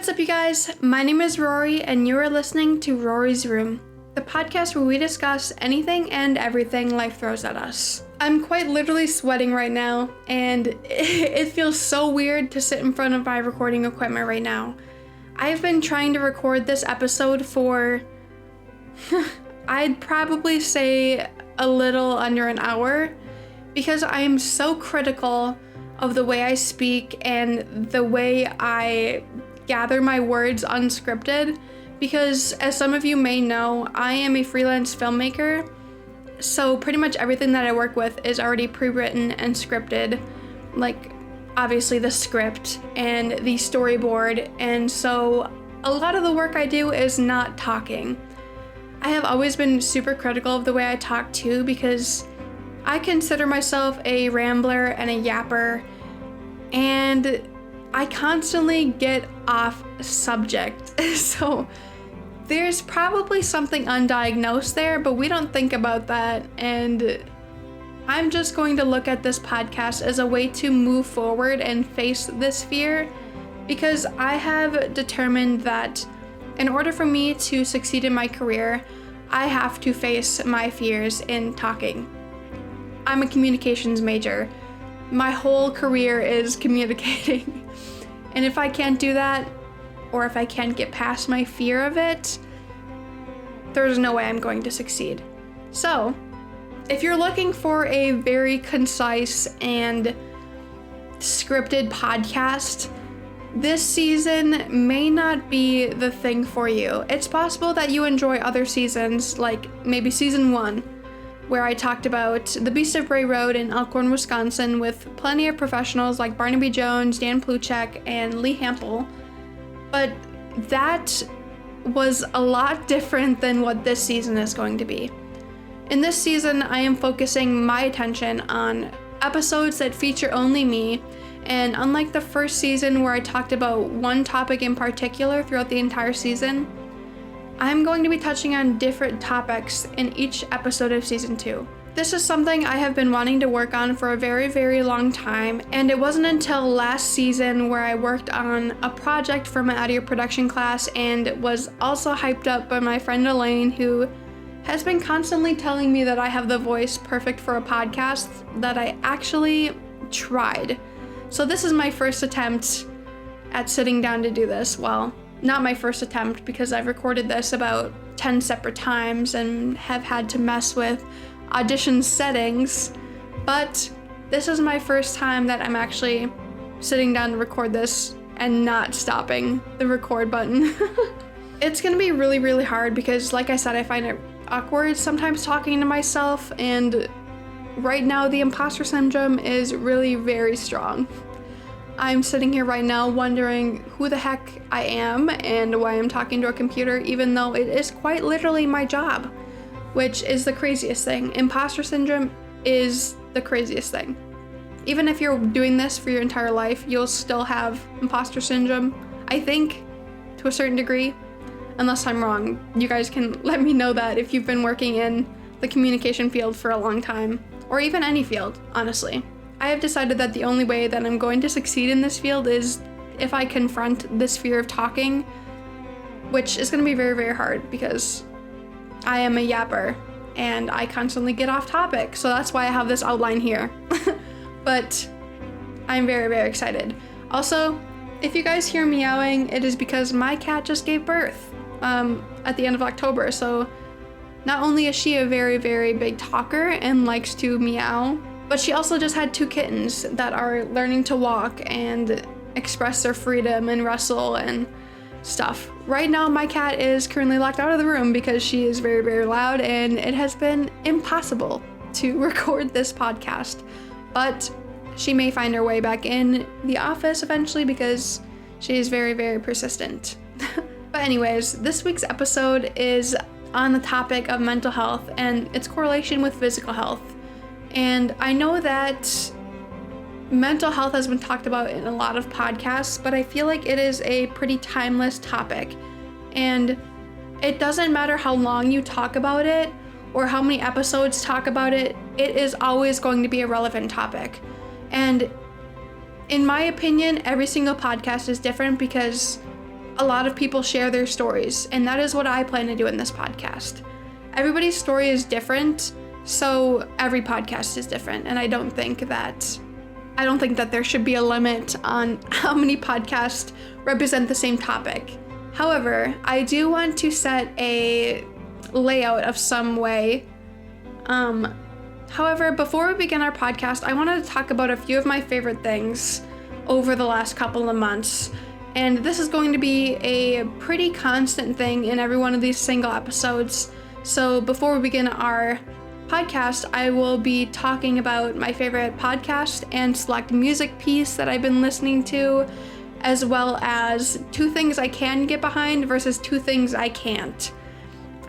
what's up, you guys? My name is Rori, and you are listening to Rori's Room, the podcast where we discuss anything and everything life throws at us. I'm quite literally sweating right now, and it feels so weird to sit in front of my recording equipment right now. I've been trying to record this episode for, I'd probably say a little under an hour, because I am so critical of the way I speak and the way I gather my words unscripted, because as some of you may know, I am a freelance filmmaker, so pretty much everything that I work with is already pre-written and scripted, like obviously the script and the storyboard, and so a lot of the work I do is not talking. I have always been super critical of the way I talk too, because I consider myself a rambler and a yapper, and I constantly get off subject. So there's probably something undiagnosed there, but we don't think about that. And I'm just going to look at this podcast as a way to move forward and face this fear, because I have determined that in order for me to succeed in my career, I have to face my fears in talking. I'm a communications major. My whole career is communicating. And if I can't do that, or if I can't get past my fear of it, there's no way I'm going to succeed. So, if you're looking for a very concise and scripted podcast, this season may not be the thing for you. It's possible that you enjoy other seasons, like maybe season 1, where I talked about the Beast of Bray Road in Elkhorn, Wisconsin, with plenty of professionals like Barnaby Jones, Dan Pluchek, and Lee Hampel. But that was a lot different than what this season is going to be. In this season, I am focusing my attention on episodes that feature only me, and unlike the first season where I talked about one topic in particular throughout the entire season, I'm going to be touching on different topics in each episode of season 2. This is something I have been wanting to work on for a very, very long time, and it wasn't until last season where I worked on a project for my audio production class and was also hyped up by my friend Elaine, who has been constantly telling me that I have the voice perfect for a podcast, that I actually tried. So this is my first attempt at sitting down to do this. Well, not my first attempt, because I've recorded this about 10 separate times and have had to mess with audition settings, but this is my first time that I'm actually sitting down to record this and not stopping the record button. It's gonna be really, really hard because, like I said, I find it awkward sometimes talking to myself, and right now the imposter syndrome is really very strong. I'm sitting here right now wondering who the heck I am and why I'm talking to a computer, even though it is quite literally my job, which is the craziest thing. Imposter syndrome is the craziest thing. Even if you're doing this for your entire life, you'll still have imposter syndrome, I think, to a certain degree, unless I'm wrong. You guys can let me know that if you've been working in the communication field for a long time, or even any field, honestly. I have decided that the only way that I'm going to succeed in this field is if I confront this fear of talking, which is going to be very, very hard because I am a yapper and I constantly get off topic. So that's why I have this outline here. But I'm very, very excited. Also, if you guys hear meowing, it is because my cat just gave birth at the end of October. So not only is she a very, very big talker and likes to meow, but she also just had 2 kittens that are learning to walk and express their freedom and wrestle and stuff. Right now, my cat is currently locked out of the room because she is very, very loud, and it has been impossible to record this podcast. But she may find her way back in the office eventually because she is very, very persistent. But anyways, this week's episode is on the topic of mental health and its correlation with physical health. And I know that mental health has been talked about in a lot of podcasts, but I feel like it is a pretty timeless topic. And it doesn't matter how long you talk about it or how many episodes talk about it, it is always going to be a relevant topic. And in my opinion, every single podcast is different because a lot of people share their stories, and that is what I plan to do in this podcast. Everybody's story is different, so every podcast is different, and I don't think that there should be a limit on how many podcasts represent the same topic. However, I do want to set a layout of some way. However, before we begin our podcast, I wanted to talk about a few of my favorite things over the last couple of months. And this is going to be a pretty constant thing in every one of these single episodes. So before we begin our podcast, I will be talking about my favorite podcast and select music piece that I've been listening to, as well as 2 things I can get behind versus 2 things I can't.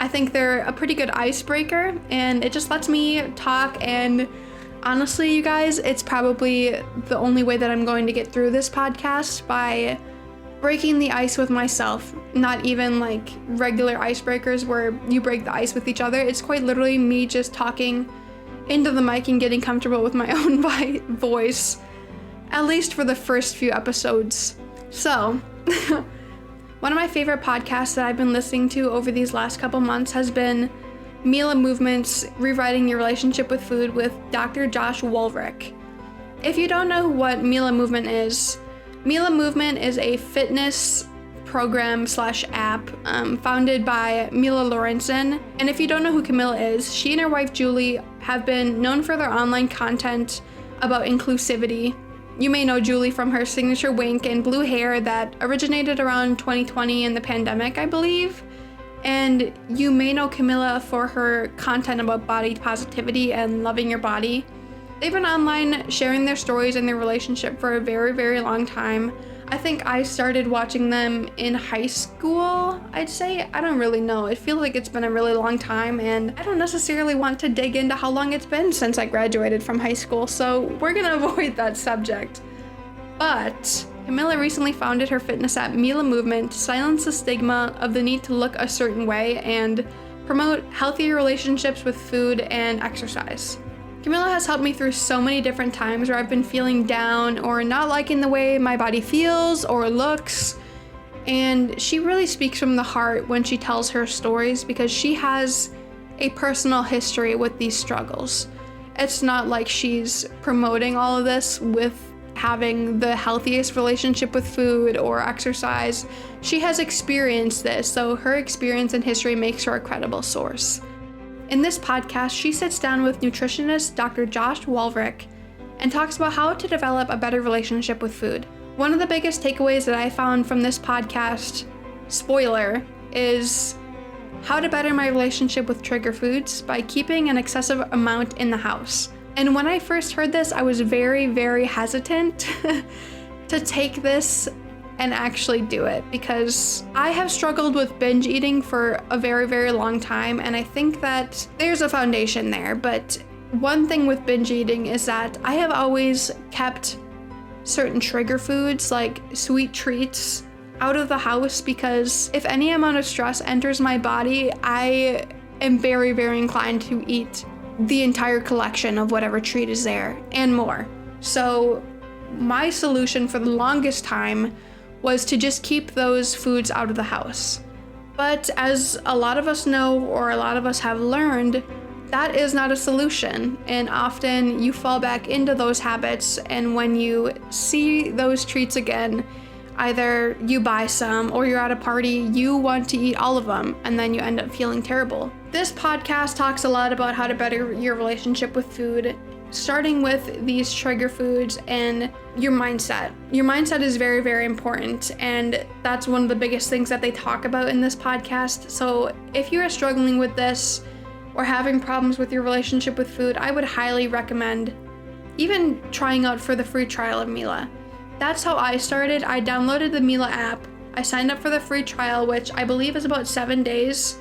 I think they're a pretty good icebreaker, and it just lets me talk, and honestly, you guys, it's probably the only way that I'm going to get through this podcast, by breaking the ice with myself. Not even like regular icebreakers where you break the ice with each other. It's quite literally me just talking into the mic and getting comfortable with my own voice, at least for the first few episodes. So, one of my favorite podcasts that I've been listening to over these last couple months has been MILA Movement's Rewriting Your Relationship with Food with Dr. Josh Wolrich. If you don't know what MILA Movement is a fitness program / app founded by Mila Lorenzen. And if you don't know who Camilla is, she and her wife Julie have been known for their online content about inclusivity. You may know Julie from her signature wink and blue hair that originated around 2020 in the pandemic, I believe. And you may know Camilla for her content about body positivity and loving your body. They've been online sharing their stories and their relationship for a very, very long time. I think I started watching them in high school, I'd say. I don't really know. It feels like it's been a really long time, and I don't necessarily want to dig into how long it's been since I graduated from high school, so we're gonna avoid that subject. But Camilla recently founded her fitness app MILA Movement to silence the stigma of the need to look a certain way and promote healthier relationships with food and exercise. Camilla has helped me through so many different times where I've been feeling down or not liking the way my body feels or looks, and she really speaks from the heart when she tells her stories because she has a personal history with these struggles. It's not like she's promoting all of this with having the healthiest relationship with food or exercise. She has experienced this, so her experience and history makes her a credible source. In this podcast, she sits down with nutritionist Dr. Josh Wolrich and talks about how to develop a better relationship with food. One of the biggest takeaways that I found from this podcast, spoiler, is how to better my relationship with trigger foods by keeping an excessive amount in the house. And when I first heard this, I was very, very hesitant to take this and actually do it, because I have struggled with binge eating for a very, very long time, and I think that there's a foundation there. But one thing with binge eating is that I have always kept certain trigger foods like sweet treats out of the house, because if any amount of stress enters my body, I am very, very inclined to eat the entire collection of whatever treat is there and more. So my solution for the longest time was to just keep those foods out of the house. But as a lot of us know, or a lot of us have learned, that is not a solution. And often you fall back into those habits, and when you see those treats again, either you buy some or you're at a party, you want to eat all of them, and then you end up feeling terrible. This podcast talks a lot about how to better your relationship with food, starting with these trigger foods and your mindset. Your mindset is very, very important, and that's one of the biggest things that they talk about in this podcast. So if you are struggling with this or having problems with your relationship with food, I would highly recommend even trying out for the free trial of MILA. That's how I started. I downloaded the MILA app. I signed up for the free trial, which I believe is about 7 days.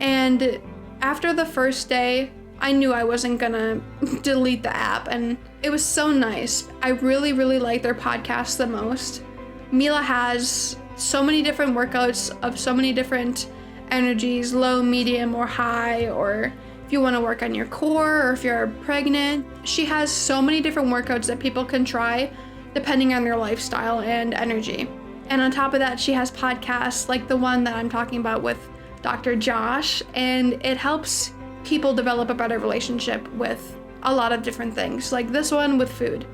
And after the first day, I knew I wasn't gonna delete the app, and it was so nice. I really, really like their podcast the most. MILA has so many different workouts of so many different energies, low, medium, or high, or if you want to work on your core, or if you're pregnant. She has so many different workouts that people can try depending on their lifestyle and energy. And on top of that, she has podcasts like the one that I'm talking about with Dr. Josh, and it helps people develop a better relationship with a lot of different things, like this one with food.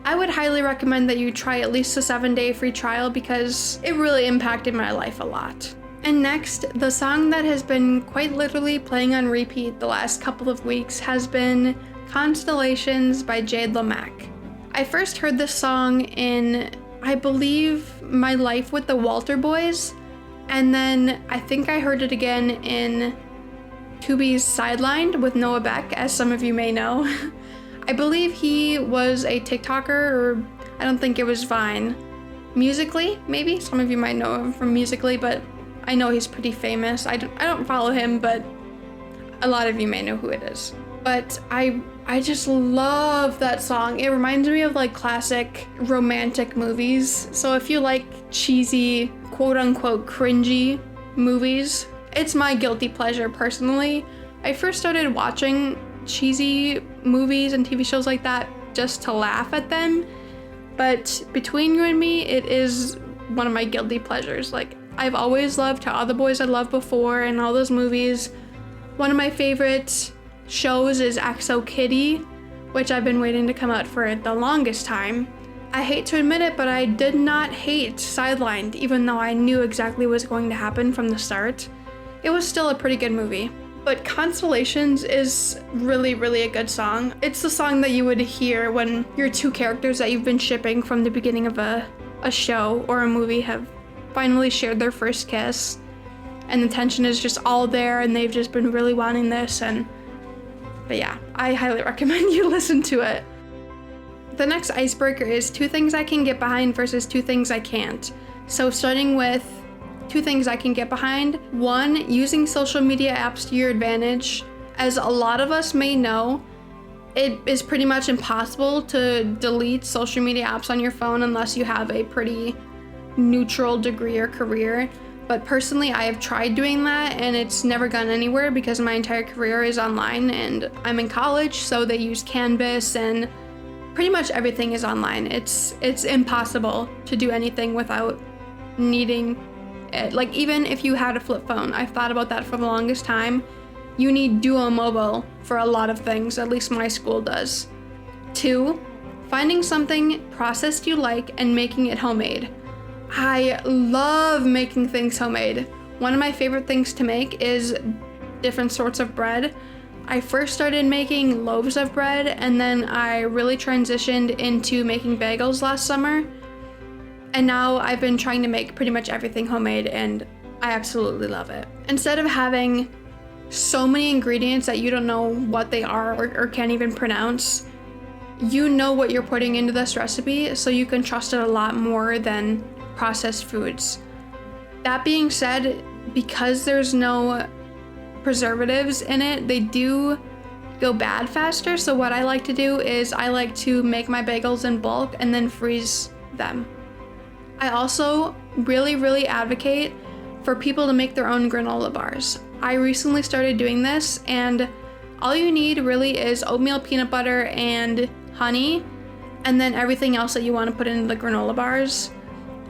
I would highly recommend that you try at least a 7-day free trial because it really impacted my life a lot. And next, the song that has been quite literally playing on repeat the last couple of weeks has been Constellations by Jade LeMac. I first heard this song in, I believe, My Life with the Walter Boys, and then I think I heard it again in Tubi's Sidelined with Noah Beck, as some of you may know. I believe he was a TikToker, or I don't think it was Vine. Musically, maybe? Some of you might know him from Musically, but I know he's pretty famous. I don't follow him, but a lot of you may know who it is. But I just love that song. It reminds me of like classic romantic movies. So if you like cheesy, quote unquote, cringy movies, it's my guilty pleasure personally. I first started watching cheesy movies and TV shows like that just to laugh at them, but between you and me, it is one of my guilty pleasures. Like, I've always loved To All the Boys I Loved Before and all those movies. One of my favorite shows is XO Kitty, which I've been waiting to come out for the longest time. I hate to admit it, but I did not hate Sidelined, even though I knew exactly what was going to happen from the start. It was still a pretty good movie. But Constellations is really, really a good song. It's the song that you would hear when your two characters that you've been shipping from the beginning of a show or a movie have finally shared their first kiss. And the tension is just all there and they've just been really wanting this. But yeah, I highly recommend you listen to it. The next icebreaker is 2 things I can get behind versus 2 things I can't. So starting with 2 things I can get behind. 1, using social media apps to your advantage. As a lot of us may know, it is pretty much impossible to delete social media apps on your phone unless you have a pretty neutral degree or career. But personally, I have tried doing that and it's never gone anywhere because my entire career is online and I'm in college, so they use Canvas and pretty much everything is online. It's impossible to do anything without needing it. Like, even if you had a flip phone, I've thought about that for the longest time. You need Duo Mobile for a lot of things, at least my school does. 2, finding something processed you like and making it homemade. I love making things homemade. One of my favorite things to make is different sorts of bread. I first started making loaves of bread and then I really transitioned into making bagels last summer. And now I've been trying to make pretty much everything homemade and I absolutely love it. Instead of having so many ingredients that you don't know what they are or can't even pronounce, you know what you're putting into this recipe, so you can trust it a lot more than processed foods. That being said, because there's no preservatives in it, they do go bad faster. So what I like to do is I like to make my bagels in bulk and then freeze them. I also really advocate for people to make their own granola bars. I recently started doing this and all you need really is oatmeal, peanut butter, and honey, and then everything else that you want to put into the granola bars.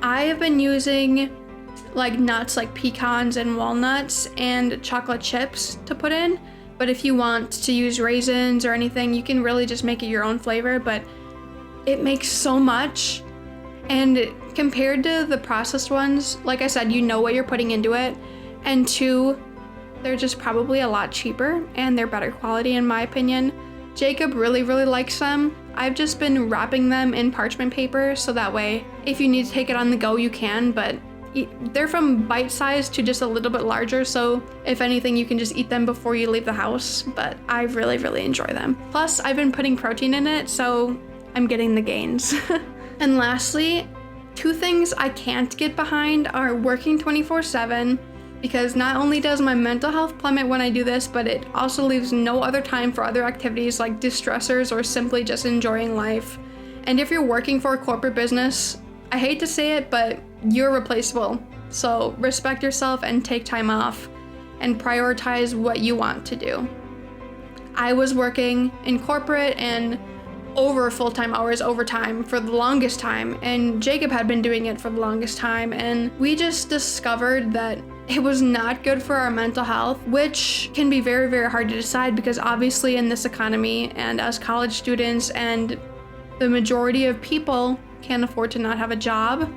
I have been using like nuts like pecans and walnuts and chocolate chips to put in, but if you want to use raisins or anything, you can really just make it your own flavor, but it makes so much. And compared to the processed ones, like I said, you know what you're putting into it, and 2, they're just probably a lot cheaper and they're better quality in my opinion. Jacob really likes them. I've just been wrapping them in parchment paper so that way if you need to take it on the go you can, but they're from bite size to just a little bit larger, so if anything you can just eat them before you leave the house, but I really enjoy them. Plus I've been putting protein in it, so I'm getting the gains. And lastly, 2 things I can't get behind are working 24/7, because not only does my mental health plummet when I do this, but it also leaves no other time for other activities like distressors or simply just enjoying life. And if you're working for a corporate business, I hate to say it, but you're replaceable. So respect yourself and take time off and prioritize what you want to do. I was working in corporate and over full-time hours overtime for the longest time, and Jacob had been doing it for the longest time, and we just discovered that it was not good for our mental health, which can be very, very hard to decide because obviously in this economy and as college students and the majority of people can't afford to not have a job.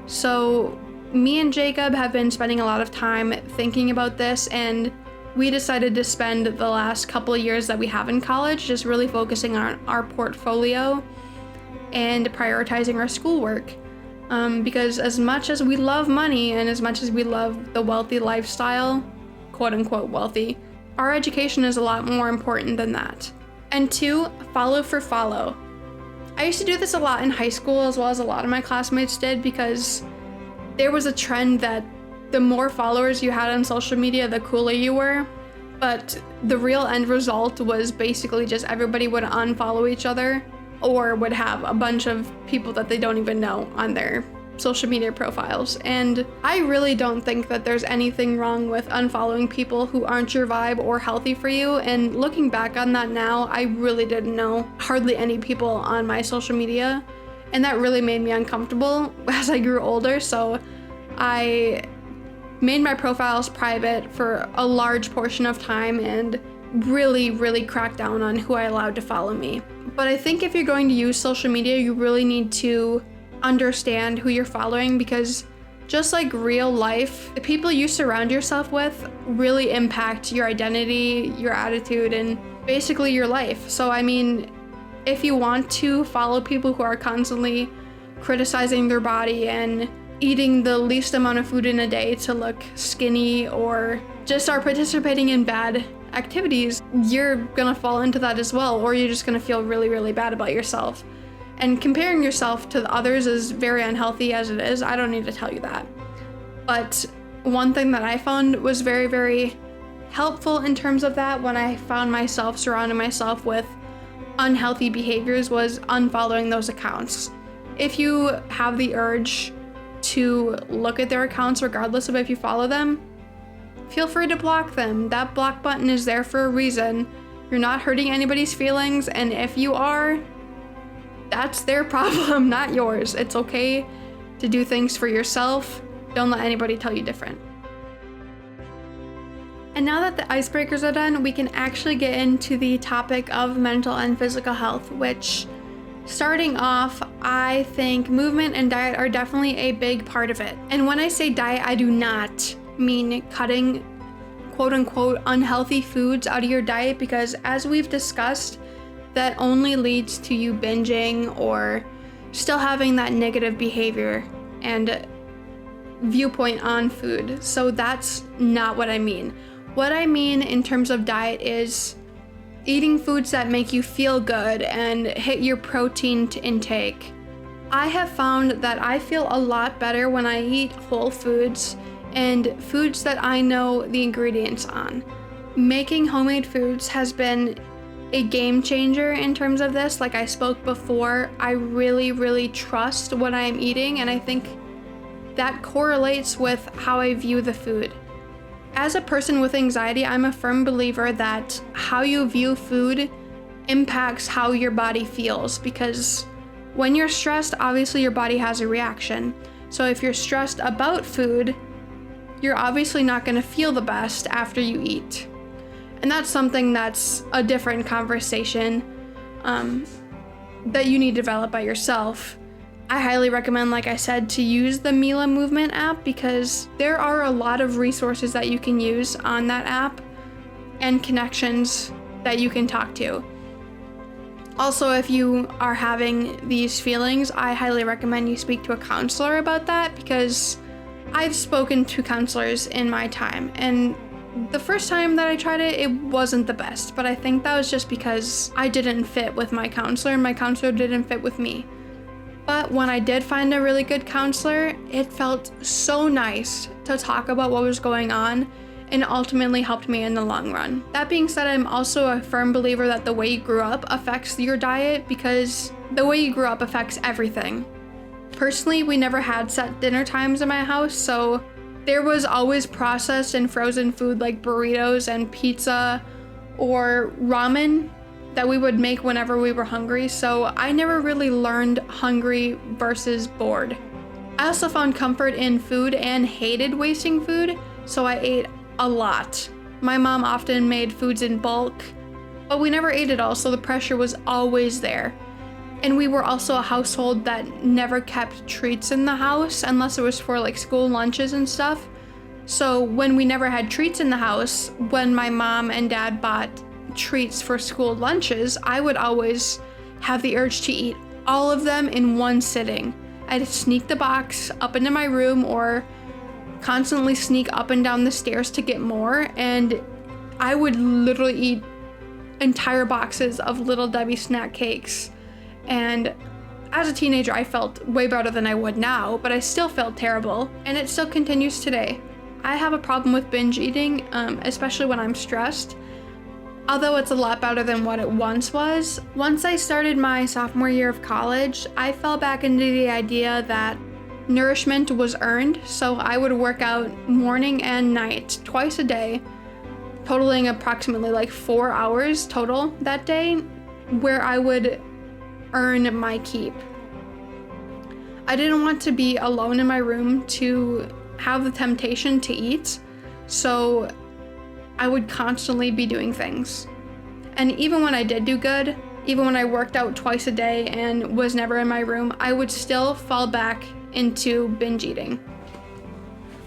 So me and Jacob have been spending a lot of time thinking about this, and we decided to spend the last couple of years that we have in college just really focusing on our portfolio and prioritizing our schoolwork. Because as much as we love money and as much as we love the wealthy lifestyle, quote unquote wealthy, our education is a lot more important than that. And 2, follow for follow. I used to do this a lot in high school as well as a lot of my classmates did, because there was a trend that the more followers you had on social media, the cooler you were. But the real end result was basically just everybody would unfollow each other or would have a bunch of people that they don't even know on their social media profiles. And I really don't think that there's anything wrong with unfollowing people who aren't your vibe or healthy for you. And looking back on that now, I really didn't know hardly any people on my social media. And that really made me uncomfortable as I grew older. So I made my profiles private for a large portion of time and really cracked down on who I allowed to follow me. But I think if you're going to use social media, you really need to understand who you're following, because just like real life, the people you surround yourself with really impact your identity, your attitude, and basically your life. So I mean, if you want to follow people who are constantly criticizing their body and eating the least amount of food in a day to look skinny, or just are participating in bad activities, you're gonna fall into that as well, or you're just gonna feel really bad about yourself. And comparing yourself to the others is very unhealthy as it is. I don't need to tell you that. But one thing that I found was very helpful in terms of that, when I found myself surrounding myself with unhealthy behaviors, was unfollowing those accounts. If you have the urge to look at their accounts regardless of if you follow them, feel free to block them. That block button is there for a reason. You're not hurting anybody's feelings, and if you are, that's their problem, not yours. It's okay to do things for yourself. Don't let anybody tell you different. And now that the icebreakers are done, we can actually get into the topic of mental and physical health, which, starting off, I think movement and diet are definitely a big part of it. And when I say diet, I do not mean cutting quote unquote unhealthy foods out of your diet, because as we've discussed, that only leads to you binging or still having that negative behavior and viewpoint on food. So that's not what I mean. What I mean in terms of diet is eating foods that make you feel good and hit your protein intake. I have found that I feel a lot better when I eat whole foods and foods that I know the ingredients on. Making homemade foods has been a game changer in terms of this. Like I spoke before, I really trust what I am eating, and I think that correlates with how I view the food. As a person with anxiety, I'm a firm believer that how you view food impacts how your body feels, because when you're stressed, obviously your body has a reaction. So if you're stressed about food, you're obviously not going to feel the best after you eat. And that's something that's a different conversation that you need to develop by yourself. I highly recommend, like I said, to use the MILA Movement app, because there are a lot of resources that you can use on that app and connections that you can talk to. Also, if you are having these feelings, I highly recommend you speak to a counselor about that, because I've spoken to counselors in my time, and the first time that I tried it, it wasn't the best, but I think that was just because I didn't fit with my counselor and my counselor didn't fit with me. But when I did find a really good counselor, it felt so nice to talk about what was going on, and ultimately helped me in the long run. That being said, I'm also a firm believer that the way you grew up affects your diet, because the way you grew up affects everything. Personally, we never had set dinner times in my house, so there was always processed and frozen food like burritos and pizza or ramen that we would make whenever we were hungry, so I never really learned hungry versus bored. I also found comfort in food and hated wasting food, so I ate a lot. My mom often made foods in bulk, but we never ate it all, so the pressure was always there. And we were also a household that never kept treats in the house unless it was for like school lunches and stuff. So when we never had treats in the house, when my mom and dad bought treats for school lunches, I would always have the urge to eat all of them in one sitting. I'd sneak the box up into my room or constantly sneak up and down the stairs to get more, and I would literally eat entire boxes of Little Debbie snack cakes. And as a teenager, I felt way better than I would now, but I still felt terrible, and it still continues today. I have a problem with binge eating, especially when I'm stressed, although it's a lot better than what it once was. Once I started my sophomore year of college, I fell back into the idea that nourishment was earned, so I would work out morning and night, twice a day, totaling approximately like 4 hours total that day, where I would earn my keep. I didn't want to be alone in my room to have the temptation to eat, so I would constantly be doing things. And even when I did do good, even when I worked out twice a day and was never in my room, I would still fall back into binge eating.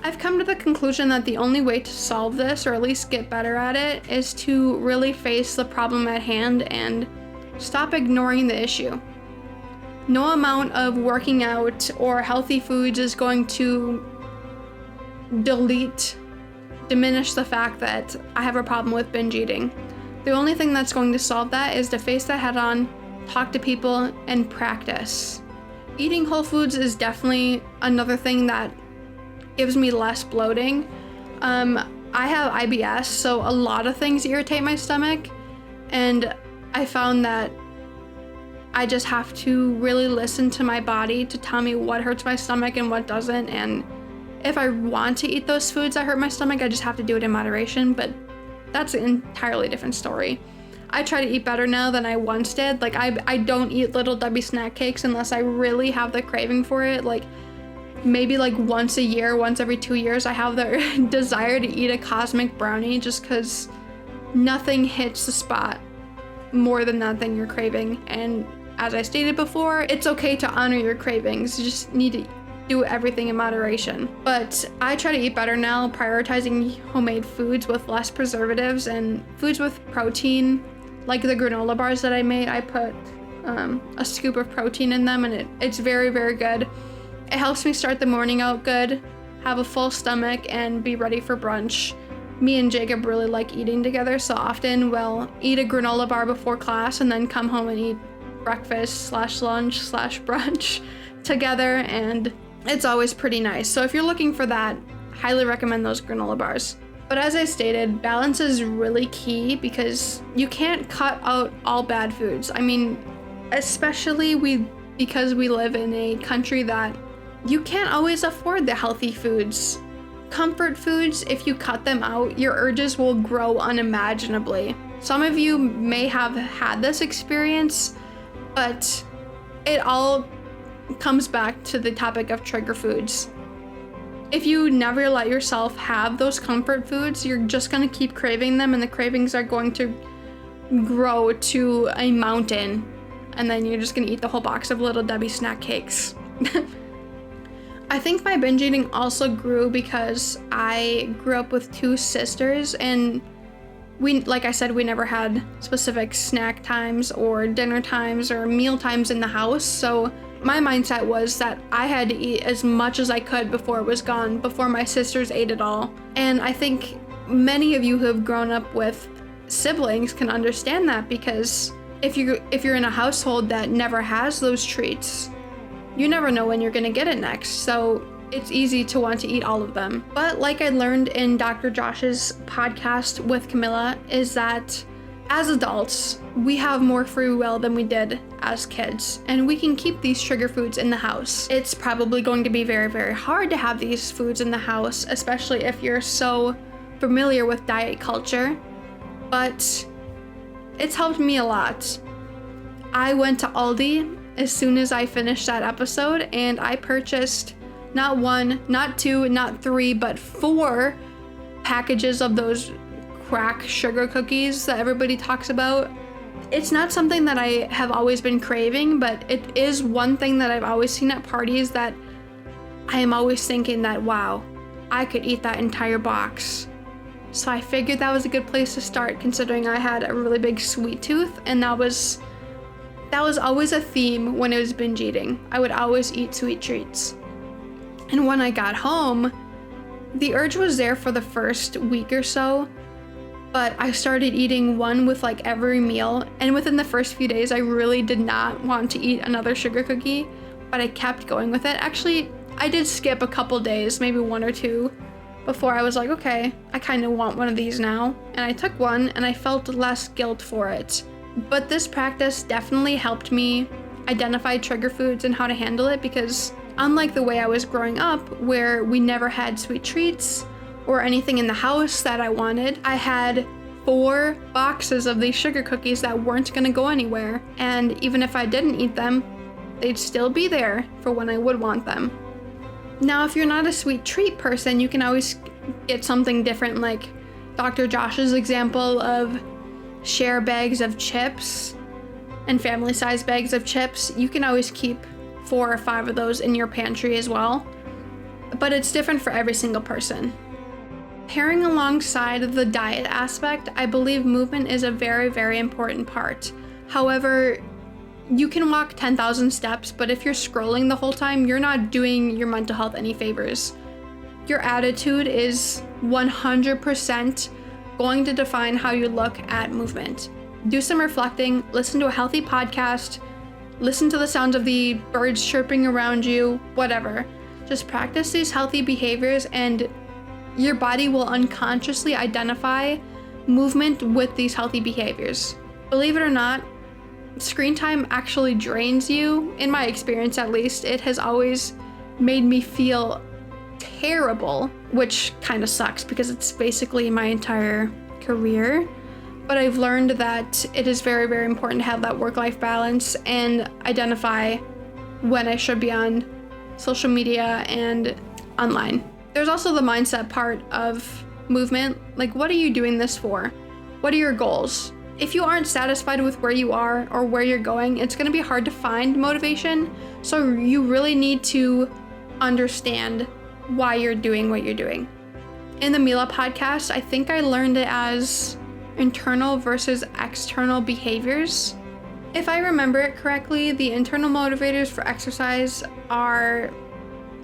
I've come to the conclusion that the only way to solve this, or at least get better at it, is to really face the problem at hand and stop ignoring the issue. No amount of working out or healthy foods is going to diminish the fact that I have a problem with binge eating. The only thing that's going to solve that is to face that head on, talk to people, and practice. Eating whole foods is definitely another thing that gives me less bloating. I have IBS, so a lot of things irritate my stomach, and I found that I just have to really listen to my body to tell me what hurts my stomach and what doesn't, and if I want to eat those foods that hurt my stomach, I just have to do it in moderation, but that's an entirely different story. I try to eat better now than I once did. Like, I don't eat Little Debbie snack cakes unless I really have the craving for it. Like, maybe like once a year, once every 2 years, I have the desire to eat a cosmic brownie, just because nothing hits the spot more than that thing you're craving. And as I stated before, it's okay to honor your cravings. You just need to do everything in moderation. But I try to eat better now, prioritizing homemade foods with less preservatives and foods with protein, like the granola bars that I made. I put a scoop of protein in them, and it's very, very good. It helps me start the morning out good, have a full stomach, and be ready for brunch. Me and Jacob really like eating together, so often we'll eat a granola bar before class and then come home and eat breakfast/lunch/brunch together, and it's always pretty nice. So if you're looking for that, highly recommend those granola bars. But as I stated, balance is really key because you can't cut out all bad foods. I mean, especially because we live in a country that you can't always afford the healthy foods. Comfort foods, if you cut them out, your urges will grow unimaginably. Some of you may have had this experience, but it all comes back to the topic of trigger foods. If you never let yourself have those comfort foods, you're just going to keep craving them, and the cravings are going to grow to a mountain, and then you're just going to eat the whole box of Little Debbie snack cakes. I think my binge eating also grew because I grew up with 2 sisters, and like I said, we never had specific snack times or dinner times or meal times in the house, so my mindset was that I had to eat as much as I could before it was gone, before my sisters ate it all. And I think many of you who have grown up with siblings can understand that, because if you're in a household that never has those treats, you never know when you're gonna get it next. So it's easy to want to eat all of them. But like I learned in Dr. Josh's podcast with Camilla, is that as adults, we have more free will than we did as kids, and we can keep these trigger foods in the house. It's probably going to be very, very hard to have these foods in the house, especially if you're so familiar with diet culture, but it's helped me a lot. I went to Aldi as soon as I finished that episode, and I purchased not 1, not 2, not 3, but 4 packages of those crack sugar cookies that everybody talks about. It's not something that I have always been craving, but it is one thing that I've always seen at parties that I am always thinking that, wow, I could eat that entire box. So I figured that was a good place to start, considering I had a really big sweet tooth, and that was always a theme when it was binge eating. I would always eat sweet treats. And when I got home, the urge was there for the first week or so, but I started eating one with like every meal, and within the first few days I really did not want to eat another sugar cookie, but I kept going with it. Actually, I did skip a couple days, maybe 1 or 2, before I was like, okay, I kind of want one of these now. And I took one and I felt less guilt for it. But this practice definitely helped me identify trigger foods and how to handle it, because unlike the way I was growing up, where we never had sweet treats or anything in the house that I wanted, I had 4 boxes of these sugar cookies that weren't gonna go anywhere. And even if I didn't eat them, they'd still be there for when I would want them. Now, if you're not a sweet treat person, you can always get something different, like Dr. Josh's example of share bags of chips and family-sized bags of chips. You can always keep 4 or 5 of those in your pantry as well, but it's different for every single person. Pairing alongside the diet aspect, I believe movement is a very, very important part. However, you can walk 10,000 steps, but if you're scrolling the whole time, you're not doing your mental health any favors. Your attitude is 100% going to define how you look at movement. Do some reflecting, listen to a healthy podcast, listen to the sounds of the birds chirping around you, whatever. Just practice these healthy behaviors and your body will unconsciously identify movement with these healthy behaviors. Believe it or not, screen time actually drains you. In my experience, at least, it has always made me feel terrible, which kind of sucks because it's basically my entire career. But I've learned that it is very, very important to have that work-life balance and identify when I should be on social media and online. There's also the mindset part of movement. Like, what are you doing this for? What are your goals? If you aren't satisfied with where you are or where you're going, it's going to be hard to find motivation. So you really need to understand why you're doing what you're doing. In the MILA podcast, I think I learned it as internal versus external behaviors. If I remember it correctly, the internal motivators for exercise are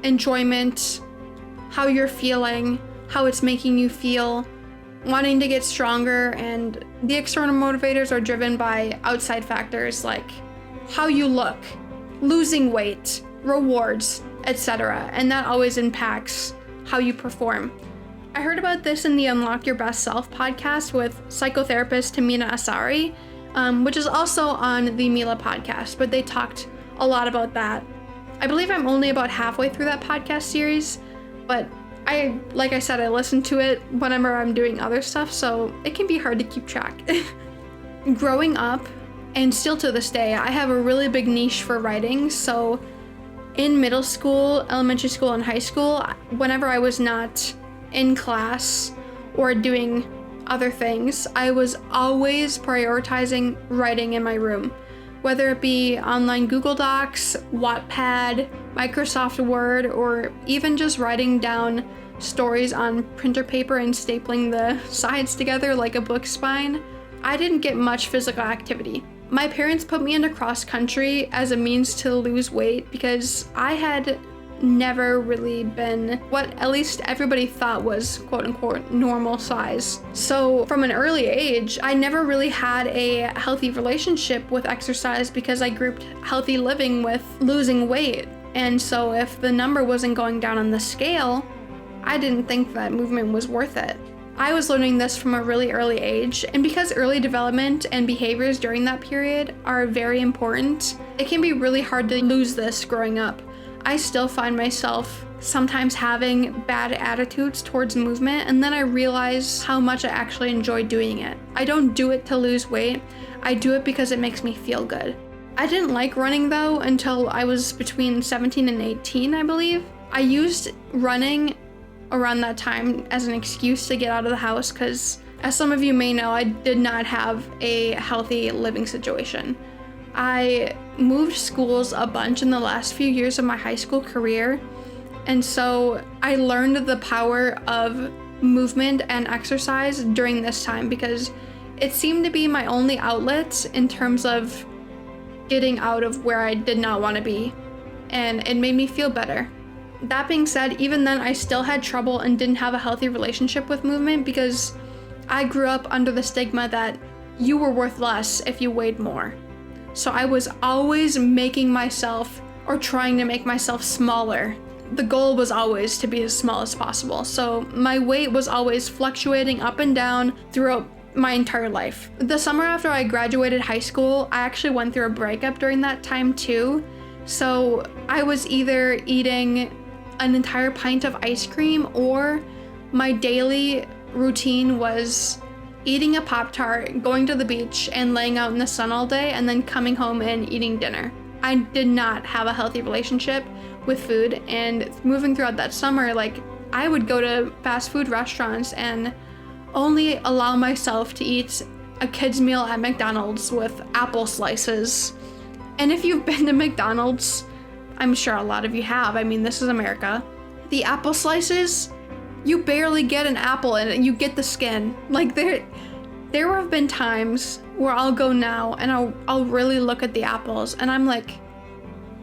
enjoyment, how you're feeling, how it's making you feel, wanting to get stronger, and the external motivators are driven by outside factors like how you look, losing weight, rewards, etc. And that always impacts how you perform. I heard about this in the Unlock Your Best Self podcast with psychotherapist Tamina Asari, which is also on the MILA podcast, but they talked a lot about that. I believe I'm only about halfway through that podcast series, but like I said, I listen to it whenever I'm doing other stuff, so it can be hard to keep track. Growing up, and still to this day, I have a really big niche for writing, so in middle school, elementary school, and high school, whenever I was not in class or doing other things, I was always prioritizing writing in my room, whether it be online Google Docs, Wattpad, Microsoft Word, or even just writing down stories on printer paper and stapling the sides together like a book spine. I didn't get much physical activity. My parents put me into cross country as a means to lose weight because I had never really been what at least everybody thought was quote unquote normal size. So from an early age, I never really had a healthy relationship with exercise because I grouped healthy living with losing weight. And so if the number wasn't going down on the scale, I didn't think that movement was worth it. I was learning this from a really early age, and because early development and behaviors during that period are very important, it can be really hard to lose this growing up. I still find myself sometimes having bad attitudes towards movement, and then I realized how much I actually enjoy doing it. I don't do it to lose weight. I do it because it makes me feel good. I didn't like running though until I was between 17 and 18, I believe. I used running around that time as an excuse to get out of the house because, as some of you may know, I did not have a healthy living situation. I moved schools a bunch in the last few years of my high school career, and so I learned the power of movement and exercise during this time because it seemed to be my only outlet in terms of getting out of where I did not want to be, and it made me feel better. That being said, even then I still had trouble and didn't have a healthy relationship with movement because I grew up under the stigma that you were worth less if you weighed more. So I was always making myself or trying to make myself smaller. The goal was always to be as small as possible. So my weight was always fluctuating up and down throughout my entire life. The summer after I graduated high school, I actually went through a breakup during that time too. So I was either eating an entire pint of ice cream, or my daily routine was eating a Pop-Tart, going to the beach and laying out in the sun all day, and then coming home and eating dinner. I did not have a healthy relationship with food, and moving throughout that summer, like, I would go to fast food restaurants and only allow myself to eat a kid's meal at McDonald's with apple slices. And if you've been to McDonald's, I'm sure a lot of you have, I mean, this is America, the apple slices, you barely get an apple in it, you get the skin. Like, there have been times where I'll go now and I'll really look at the apples and I'm like,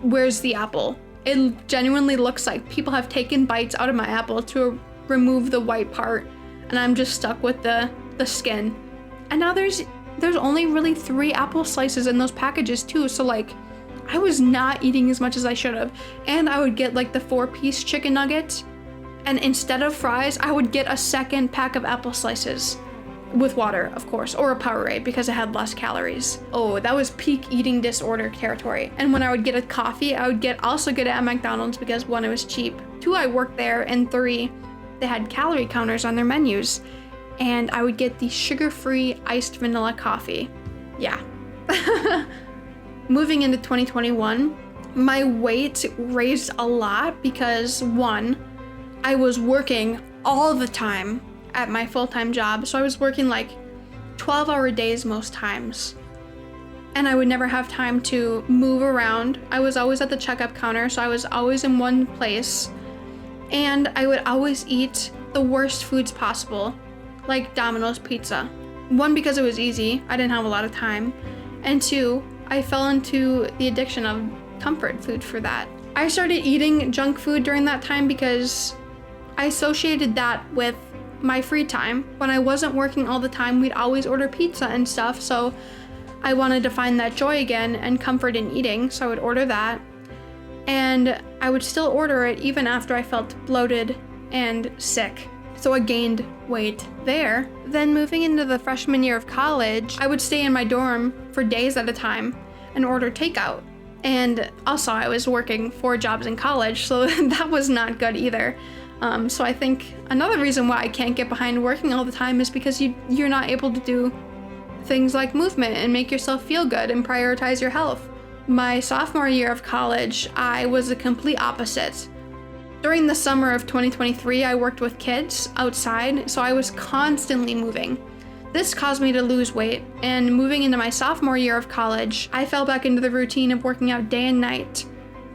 where's the apple? It genuinely looks like people have taken bites out of my apple to remove the white part, and I'm just stuck with the skin. And now there's only really 3 apple slices in those packages too, so like, I was not eating as much as I should have. And I would get like the 4-piece chicken nuggets, and instead of fries, I would get a second pack of apple slices with water, of course, or a Powerade because it had less calories. Oh, that was peak eating disorder territory. And when I would get a coffee, I would also get it at McDonald's because 1, it was cheap, 2, I worked there, and 3, they had calorie counters on their menus. And I would get the sugar-free iced vanilla coffee. Yeah. Moving into 2021, my weight raised a lot because 1, I was working all the time at my full-time job. So I was working like 12-hour days most times. And I would never have time to move around. I was always at the checkout counter, so I was always in one place. And I would always eat the worst foods possible, like Domino's pizza. 1, because it was easy, I didn't have a lot of time. And 2, I fell into the addiction of comfort food for that. I started eating junk food during that time because I associated that with my free time. When I wasn't working all the time, we'd always order pizza and stuff, so I wanted to find that joy again and comfort in eating, so I would order that. And I would still order it even after I felt bloated and sick. So I gained weight there. Then moving into the freshman year of college, I would stay in my dorm for days at a time and order takeout. And also I was working 4 jobs in college, so that was not good either. So I think another reason why I can't get behind working all the time is because you're not able to do things like movement and make yourself feel good and prioritize your health. My sophomore year of college, I was the complete opposite. During the summer of 2023, I worked with kids outside, so I was constantly moving. This caused me to lose weight, and moving into my sophomore year of college, I fell back into the routine of working out day and night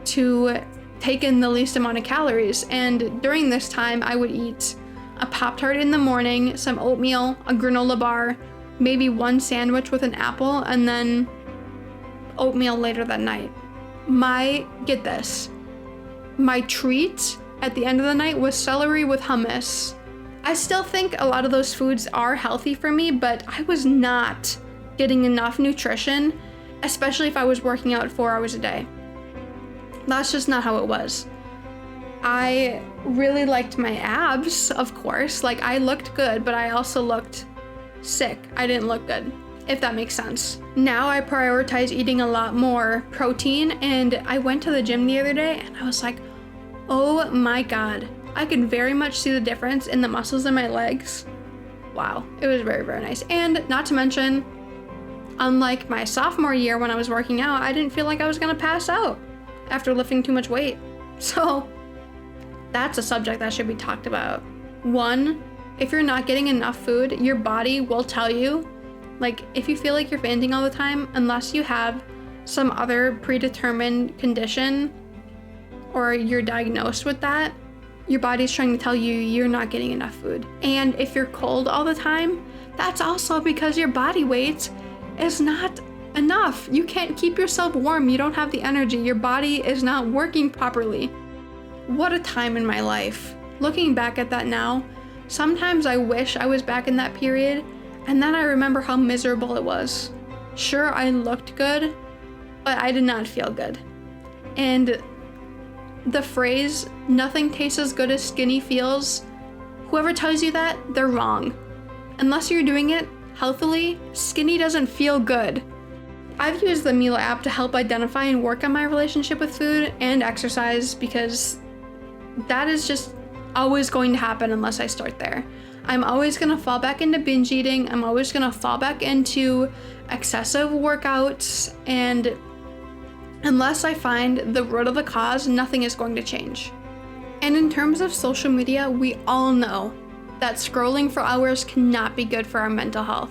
to take in the least amount of calories. And during this time, I would eat a Pop-Tart in the morning, some oatmeal, a granola bar, maybe 1 sandwich with an apple, and then oatmeal later that night. Get this, my treat at the end of the night was celery with hummus. I still think a lot of those foods are healthy for me, but I was not getting enough nutrition, especially if I was working out 4 hours a day. That's just not how it was. I really liked my abs, of course. Like, I looked good, but I also looked sick. I didn't look good, if that makes sense. Now I prioritize eating a lot more protein, and I went to the gym the other day and I was like, Oh my God. I could very much see the difference in the muscles in my legs. Wow, it was very, very nice. And not to mention, unlike my sophomore year when I was working out, I didn't feel like I was gonna pass out after lifting too much weight. So that's a subject that should be talked about. One, if you're not getting enough food, your body will tell you. Like, if you feel like you're fainting all the time, unless you have some other predetermined condition or you're diagnosed with that, your body's trying to tell you you're not getting enough food. And if you're cold all the time, that's also because your body weight is not enough. You can't keep yourself warm. You don't have the energy. Your body is not working properly. What a time in my life. Looking back at that now, sometimes I wish I was back in that period, and then I remember how miserable it was. Sure, I looked good, but I did not feel good. And the phrase, nothing tastes as good as skinny feels, whoever tells you that, they're wrong. Unless you're doing it healthily, skinny doesn't feel good. I've used the MILA app to help identify and work on my relationship with food and exercise because that is just always going to happen unless I start there. I'm always going to fall back into binge eating. I'm always going to fall back into excessive workouts, and unless I find the root of the cause, nothing is going to change. And in terms of social media, we all know that scrolling for hours cannot be good for our mental health.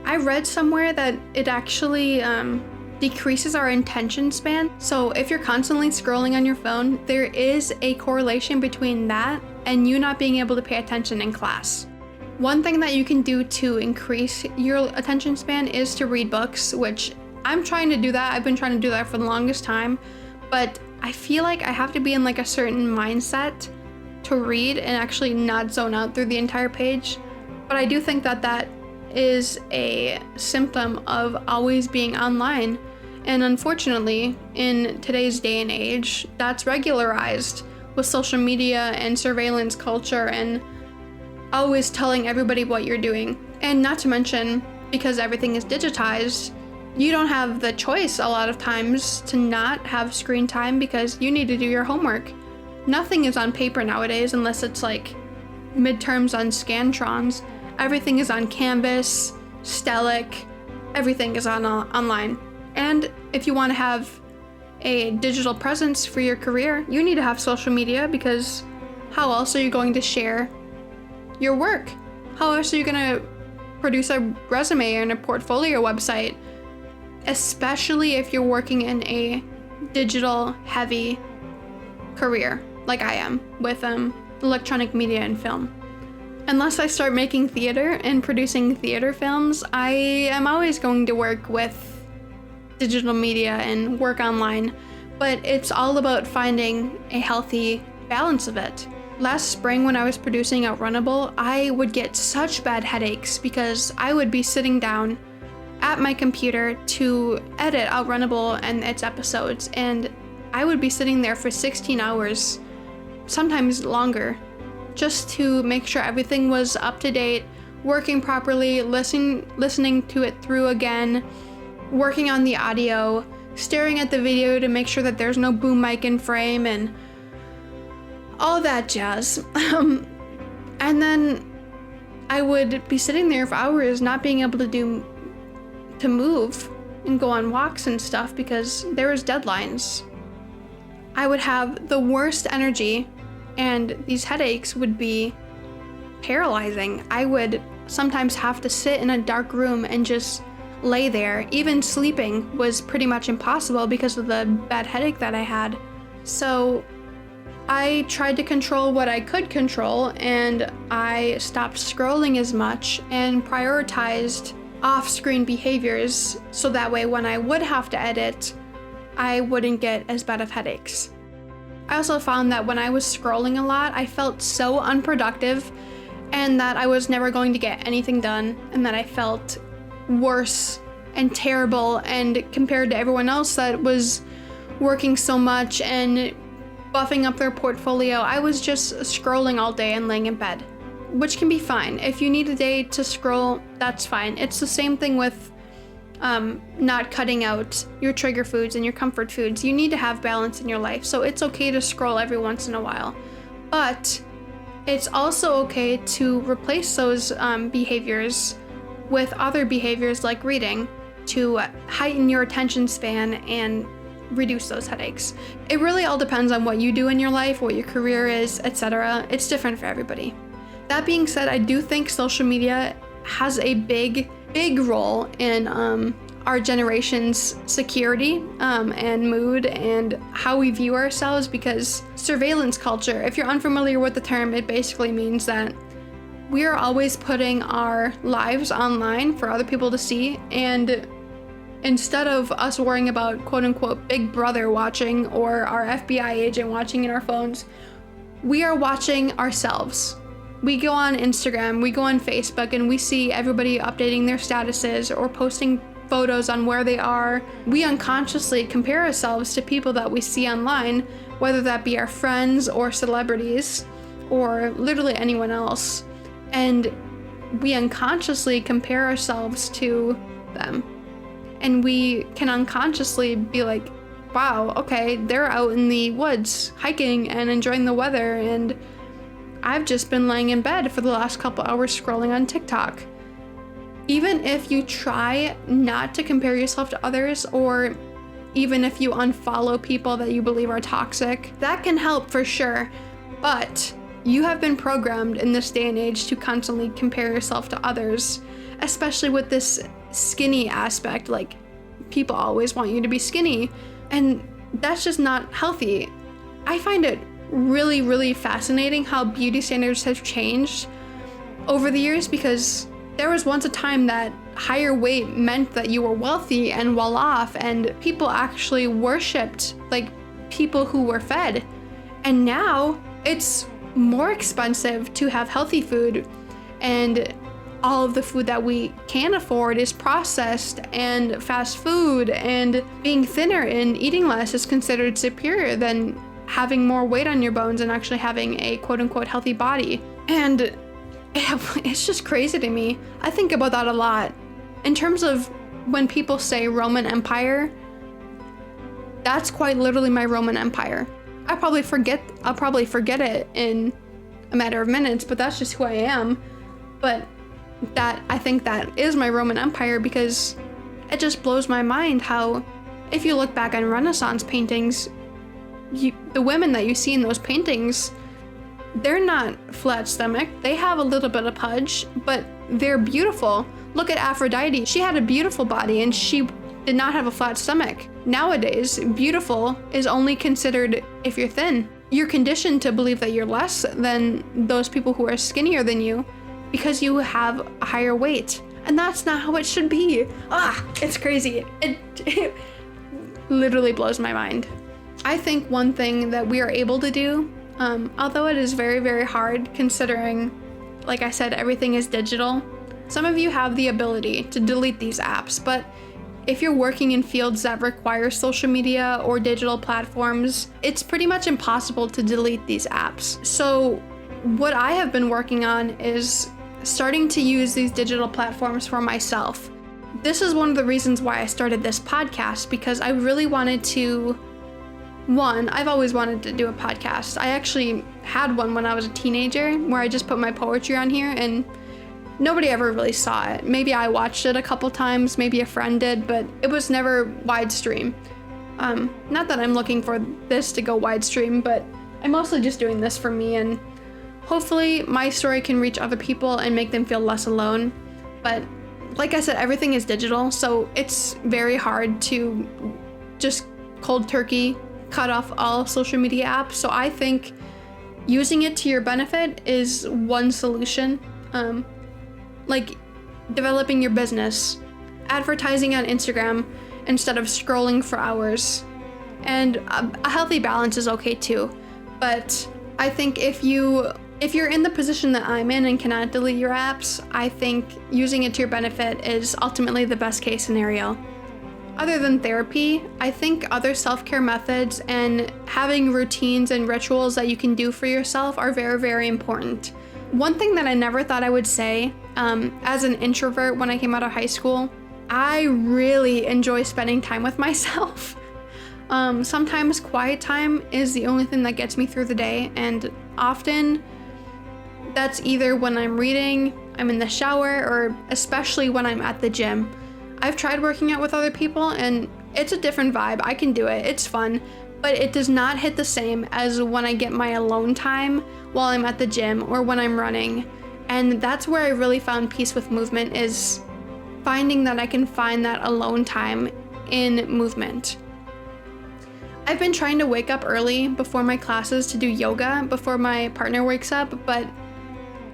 I read somewhere that it actually decreases our attention span. So if you're constantly scrolling on your phone, there is a correlation between that and you not being able to pay attention in class. One thing that you can do to increase your attention span is to read books, which I'm trying to do that. I've been trying to do that for the longest time, but I feel like I have to be in like a certain mindset to read and actually not zone out through the entire page. But I do think that that is a symptom of always being online. And unfortunately, in today's day and age, that's regularized with social media and surveillance culture and always telling everybody what you're doing. And not to mention, because everything is digitized, you don't have the choice a lot of times to not have screen time because you need to do your homework. Nothing is on paper nowadays unless it's like midterms on Scantrons. Everything is on Canvas, Stellic, everything is online. And if you want to have a digital presence for your career, you need to have social media, because how else are you going to share your work? How else are you going to produce a resume and a portfolio website? Especially if you're working in a digital heavy career like I am with electronic media and film. Unless I start making theater and producing theater films, I am always going to work with digital media and work online, but it's all about finding a healthy balance of it. Last spring when I was producing Outrunnable, I would get such bad headaches because I would be sitting down at my computer to edit Outrunnable and its episodes, and I would be sitting there for 16 hours, sometimes longer, just to make sure everything was up to date, working properly, listening to it through again, working on the audio, staring at the video to make sure that there's no boom mic in frame, and all that jazz. And then I would be sitting there for hours not being able to move and go on walks and stuff because there was deadlines. I would have the worst energy and these headaches would be paralyzing. I would sometimes have to sit in a dark room and just lay there. Even sleeping was pretty much impossible because of the bad headache that I had. So I tried to control what I could control, and I stopped scrolling as much and prioritized off-screen behaviors so that way when I would have to edit, I wouldn't get as bad of headaches. I also found that when I was scrolling a lot, I felt so unproductive and that I was never going to get anything done, and that I felt worse and terrible, and compared to everyone else that was working so much and buffing up their portfolio, I was just scrolling all day and laying in bed, which can be fine. If you need a day to scroll, that's fine. It's the same thing with not cutting out your trigger foods and your comfort foods. You need to have balance in your life. So it's okay to scroll every once in a while. But it's also okay to replace those behaviors with other behaviors like reading to heighten your attention span and reduce those headaches. It really all depends on what you do in your life, what your career is, etc. It's different for everybody. That being said, I do think social media has a big role in our generation's security and mood and how we view ourselves, because surveillance culture, if you're unfamiliar with the term, it basically means that we are always putting our lives online for other people to see, and instead of us worrying about quote unquote big brother watching or our FBI agent watching in our phones, we are watching ourselves. We go on Instagram, we go on Facebook, and we see everybody updating their statuses or posting photos on where they are. We unconsciously compare ourselves to people that we see online, whether that be our friends or celebrities or literally anyone else. And we unconsciously compare ourselves to them. And we can unconsciously be like, wow, okay, they're out in the woods hiking and enjoying the weather, and I've just been laying in bed for the last couple hours scrolling on TikTok. Even if you try not to compare yourself to others, or even if you unfollow people that you believe are toxic, that can help for sure. But you have been programmed in this day and age to constantly compare yourself to others, especially with this skinny aspect. Like, people always want you to be skinny, and that's just not healthy. I find it really fascinating how beauty standards have changed over the years, because there was once a time that higher weight meant that you were wealthy and well off, and people actually worshipped like people who were fed. And now it's more expensive to have healthy food, and all of the food that we can afford is processed and fast food, and being thinner and eating less is considered superior than having more weight on your bones and actually having a quote unquote healthy body. And it's just crazy to me. I think about that a lot. In terms of when people say Roman Empire, that's quite literally my Roman Empire. I'll probably forget it in a matter of minutes, but that's just who I am. But I think that is my Roman Empire, because it just blows my mind how, if you look back on Renaissance paintings, the women that you see in those paintings, they're not flat stomached. They have a little bit of pudge, but they're beautiful. Look at Aphrodite. She had a beautiful body and she did not have a flat stomach. Nowadays, beautiful is only considered if you're thin. You're conditioned to believe that you're less than those people who are skinnier than you because you have a higher weight. And that's not how it should be. It's crazy. It literally blows my mind. I think one thing that we are able to do, although it is very hard considering, like I said, everything is digital. Some of you have the ability to delete these apps, but if you're working in fields that require social media or digital platforms, it's pretty much impossible to delete these apps. So what I have been working on is starting to use these digital platforms for myself. This is one of the reasons why I started this podcast, because I really wanted to, I've always wanted to do a podcast. I actually had one when I was a teenager where I just put my poetry on here and nobody ever really saw it. Maybe I watched it a couple times, maybe a friend did, but it was never widestream. Not that I'm looking for this to go widestream, but I'm mostly just doing this for me, and hopefully my story can reach other people and make them feel less alone. But like I said, everything is digital, so it's very hard to just cold turkey cut off all social media apps. So I think using it to your benefit is one solution. Like developing your business, advertising on Instagram instead of scrolling for hours. And a healthy balance is okay too. But I think if you're in the position that I'm in and cannot delete your apps, I think using it to your benefit is ultimately the best case scenario. Other than therapy, I think other self-care methods and having routines and rituals that you can do for yourself are very important. One thing that I never thought I would say, as an introvert when I came out of high school, I really enjoy spending time with myself. Sometimes quiet time is the only thing that gets me through the day, and often that's either when I'm reading, I'm in the shower, or especially when I'm at the gym. I've tried working out with other people and it's a different vibe. I can do it, it's fun, but it does not hit the same as when I get my alone time while I'm at the gym or when I'm running. And that's where I really found peace with movement, is finding that I can find that alone time in movement. I've been trying to wake up early before my classes to do yoga before my partner wakes up, but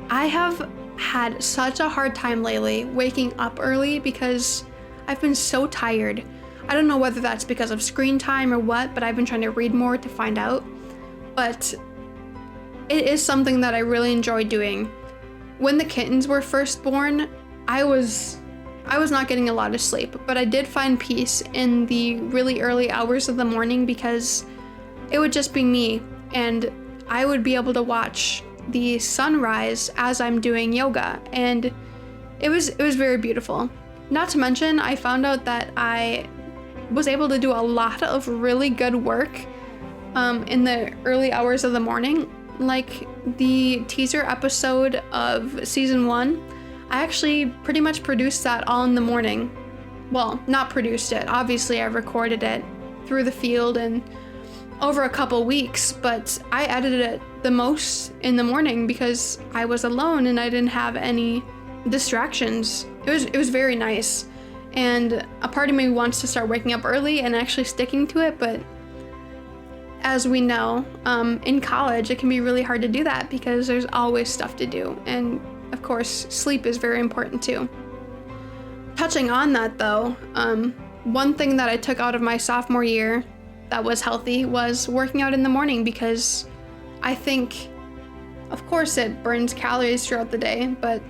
I have had such a hard time lately waking up early because I've been so tired. I don't know whether that's because of screen time or what, but I've been trying to read more to find out. But it is something that I really enjoy doing. When the kittens were first born, I was not getting a lot of sleep, but I did find peace in the really early hours of the morning because it would just be me and I would be able to watch the sunrise as I'm doing yoga, and it was very beautiful. Not to mention, I found out that I was able to do a lot of really good work in the early hours of the morning. Like the teaser episode of season 1, I actually pretty much produced that all in the morning. Well, not produced it, obviously I recorded it through the field and over a couple weeks, but I edited it the most in the morning because I was alone and I didn't have any distractions. It was very nice, and a part of me wants to start waking up early and actually sticking to it, but as we know, in college it can be really hard to do that because there's always stuff to do, and of course sleep is very important too. Touching on that though, one thing that I took out of my sophomore year that was healthy was working out in the morning, because I think, of course it burns calories throughout the day, but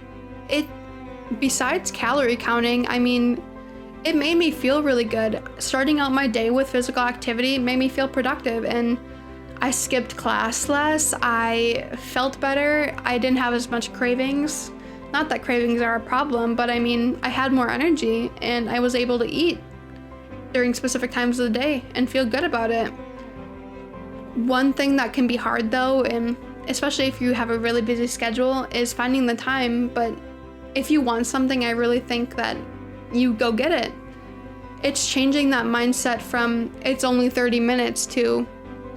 besides calorie counting, I mean, it made me feel really good. Starting out my day with physical activity made me feel productive, and I skipped class less, I felt better, I didn't have as much cravings. Not that cravings are a problem, but I mean, I had more energy and I was able to eat during specific times of the day and feel good about it. One thing that can be hard though, and especially if you have a really busy schedule, is finding the time, but if you want something, I really think that you go get it. It's changing that mindset from it's only 30 minutes to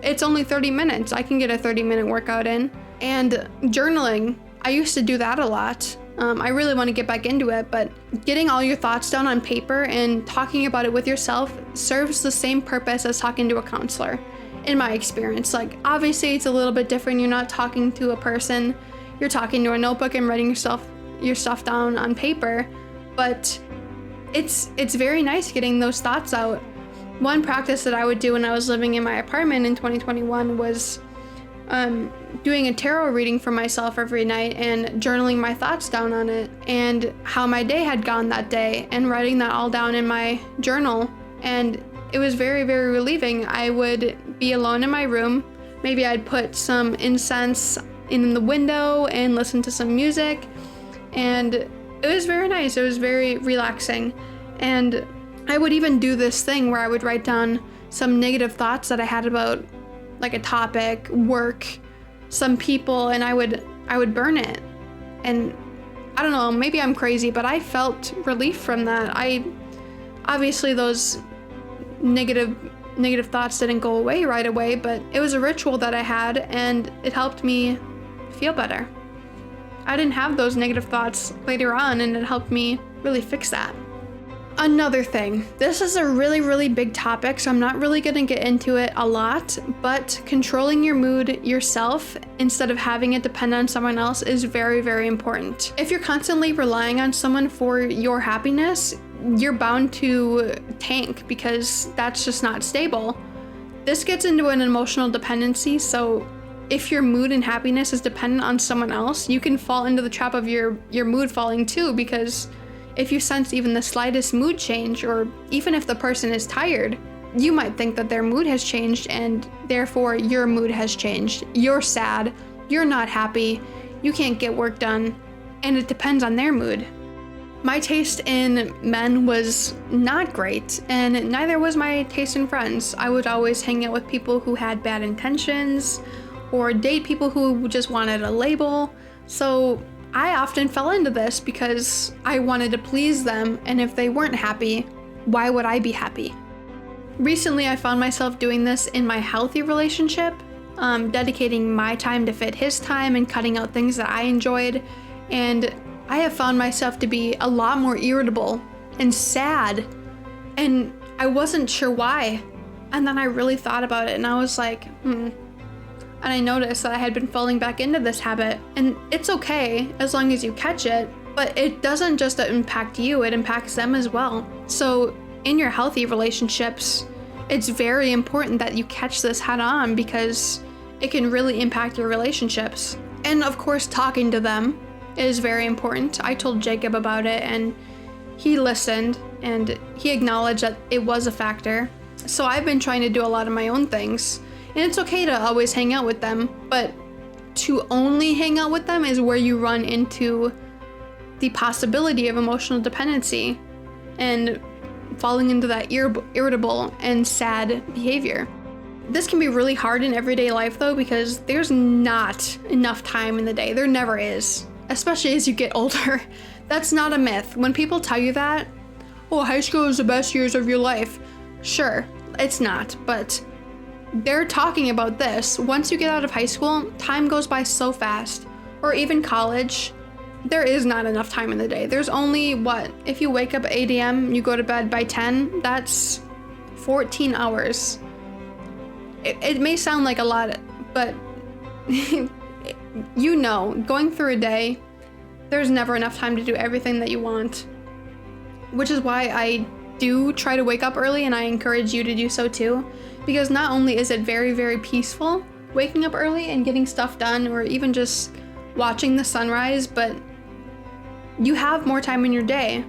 it's only 30 minutes. I can get a 30-minute workout in. And journaling, I used to do that a lot. I really want to get back into it, but getting all your thoughts down on paper and talking about it with yourself serves the same purpose as talking to a counselor, in my experience. Like, obviously it's a little bit different. You're not talking to a person, you're talking to a notebook and writing your stuff down on paper, but it's very nice getting those thoughts out. One practice that I would do when I was living in my apartment in 2021 was doing a tarot reading for myself every night and journaling my thoughts down on it and how my day had gone that day and writing that all down in my journal. And it was very, very relieving. I would be alone in my room. Maybe I'd put some incense in the window and listen to some music. And it was very nice. It was very relaxing. And I would even do this thing where I would write down some negative thoughts that I had about like a topic, work, some people, and I would burn it. And I don't know, maybe I'm crazy, but I felt relief from that. Obviously those negative thoughts didn't go away right away, but it was a ritual that I had and it helped me feel better. I didn't have those negative thoughts later on, and it helped me really fix that. Another thing, this is a really, really big topic, so I'm not really gonna get into it a lot, but controlling your mood yourself instead of having it depend on someone else is very, very important. If you're constantly relying on someone for your happiness, you're bound to tank because that's just not stable. This gets into an emotional dependency, so if your mood and happiness is dependent on someone else, you can fall into the trap of your mood falling too, because if you sense even the slightest mood change, or even if the person is tired, you might think that their mood has changed and therefore your mood has changed. You're sad, you're not happy, you can't get work done, and it depends on their mood. My taste in men was not great, and neither was my taste in friends. I would always hang out with people who had bad intentions, or date people who just wanted a label. So I often fell into this because I wanted to please them, and if they weren't happy, why would I be happy? Recently, I found myself doing this in my healthy relationship, dedicating my time to fit his time and cutting out things that I enjoyed, and I have found myself to be a lot more irritable and sad, and I wasn't sure why. And then I really thought about it, and I was like, And I noticed that I had been falling back into this habit, and it's okay as long as you catch it, but it doesn't just impact you, it impacts them as well. So in your healthy relationships, it's very important that you catch this head on because it can really impact your relationships. And of course, talking to them is very important. I told Jacob about it, and he listened, and he acknowledged that it was a factor. So I've been trying to do a lot of my own things, and it's okay to always hang out with them, but to only hang out with them is where you run into the possibility of emotional dependency and falling into that irritable and sad behavior. This can be really hard in everyday life though, because there's not enough time in the day. There never is, especially as you get older. That's not a myth. When people tell you that, oh, high school is the best years of your life. Sure, it's not, but they're talking about this. Once you get out of high school, time goes by so fast. Or even college, there is not enough time in the day. There's only, if you wake up at 8 a.m., you go to bed by 10, that's 14 hours. It may sound like a lot, but going through a day, there's never enough time to do everything that you want. Which is why I do try to wake up early, and I encourage you to do so too. Because not only is it very, very peaceful waking up early and getting stuff done, or even just watching the sunrise, but you have more time in your day.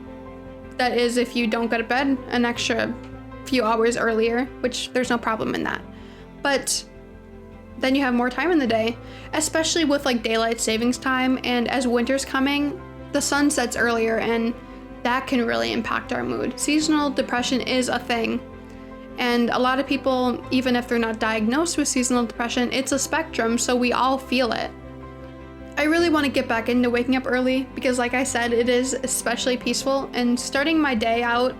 That is, if you don't go to bed an extra few hours earlier, which there's no problem in that. But then you have more time in the day, especially with like daylight savings time, and as winter's coming, the sun sets earlier, and that can really impact our mood. Seasonal depression is a thing. And a lot of people, even if they're not diagnosed with seasonal depression, it's a spectrum, so we all feel it. I really want to get back into waking up early because, like I said, it is especially peaceful, and starting my day out,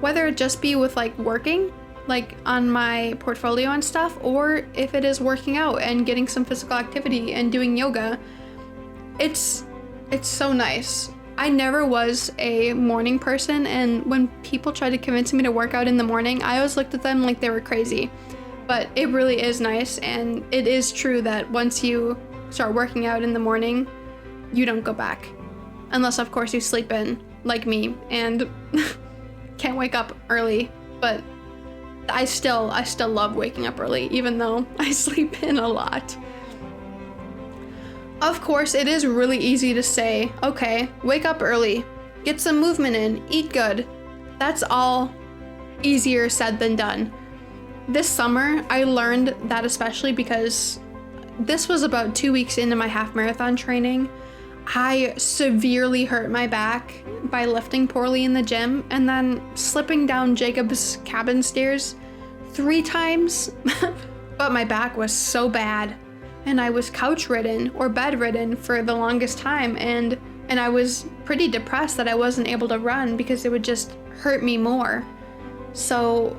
whether it just be with like working, like on my portfolio and stuff, or if it is working out and getting some physical activity and doing yoga, it's so nice. I never was a morning person, and when people try to convince me to work out in the morning, I always looked at them like they were crazy. But it really is nice, and it is true that once you start working out in the morning, you don't go back. Unless, of course, you sleep in, like me, and can't wake up early. But I still love waking up early, even though I sleep in a lot. Of course, it is really easy to say, okay, wake up early, get some movement in, eat good. That's all easier said than done. This summer, I learned that especially because this was about 2 weeks into my half marathon training. I severely hurt my back by lifting poorly in the gym and then slipping down Jacob's cabin stairs 3 times, but my back was so bad. And I was couch-ridden or bed-ridden for the longest time, and I was pretty depressed that I wasn't able to run because it would just hurt me more. So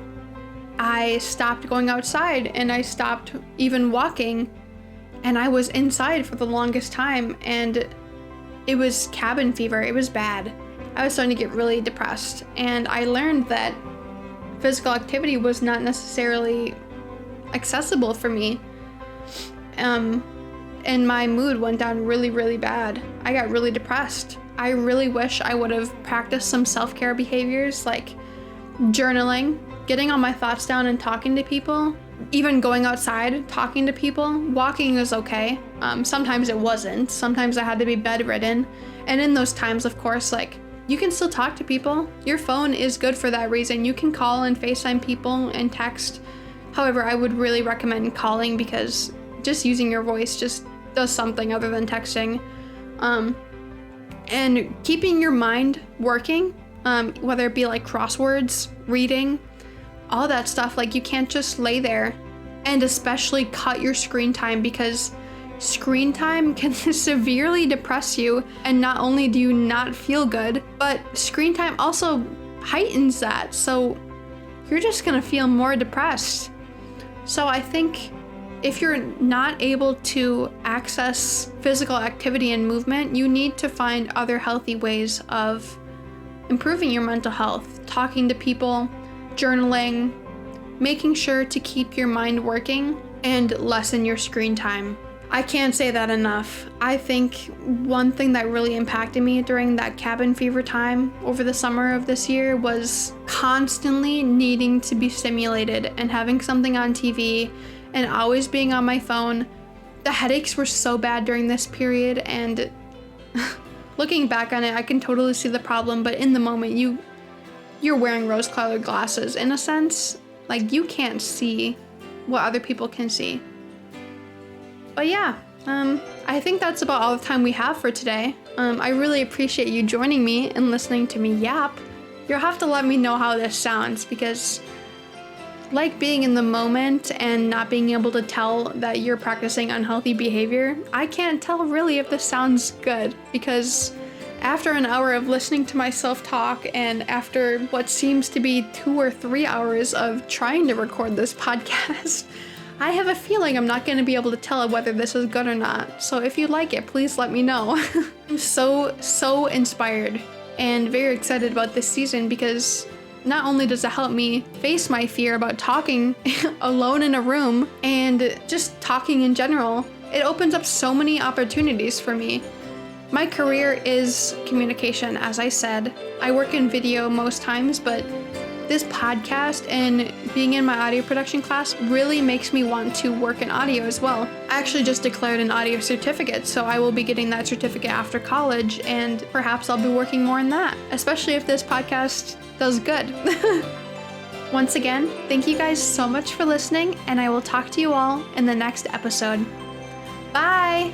I stopped going outside, and I stopped even walking, and I was inside for the longest time, and it was cabin fever. It was bad. I was starting to get really depressed, and I learned that physical activity was not necessarily accessible for me. And my mood went down really, really bad. I got really depressed. I really wish I would have practiced some self-care behaviors like journaling, getting all my thoughts down and talking to people, even going outside, talking to people. Walking was okay. Sometimes it wasn't. Sometimes I had to be bedridden. And in those times, of course, like, you can still talk to people. Your phone is good for that reason. You can call and FaceTime people and text. However, I would really recommend calling because just using your voice just does something other than texting. And keeping your mind working, whether it be like crosswords, reading, all that stuff, like you can't just lay there. And especially cut your screen time, because screen time can severely depress you, and not only do you not feel good, but screen time also heightens that, so you're just gonna feel more depressed. So I think if you're not able to access physical activity and movement, you need to find other healthy ways of improving your mental health, talking to people, journaling, making sure to keep your mind working and lessen your screen time. I can't say that enough. I think one thing that really impacted me during that cabin fever time over the summer of this year was constantly needing to be stimulated and having something on TV and always being on my phone. The headaches were so bad during this period, and looking back on it, I can totally see the problem, but in the moment you're wearing rose-colored glasses in a sense. Like, you can't see what other people can see. But yeah, I think that's about all the time we have for today. I really appreciate you joining me and listening to me yap. You'll have to let me know how this sounds, because like being in the moment and not being able to tell that you're practicing unhealthy behavior, I can't tell really if this sounds good, because after an hour of listening to myself talk and after what seems to be 2 or 3 hours of trying to record this podcast, I have a feeling I'm not going to be able to tell whether this is good or not. So if you like it, please let me know. I'm so inspired and very excited about this season, because not only does it help me face my fear about talking alone in a room and just talking in general, it opens up so many opportunities for me. My career is communication, as I said. I work in video most times, but this podcast and being in my audio production class really makes me want to work in audio as well. I actually just declared an audio certificate, so I will be getting that certificate after college, and perhaps I'll be working more in that, especially if this podcast does good. Once again, thank you guys so much for listening, and I will talk to you all in the next episode. Bye!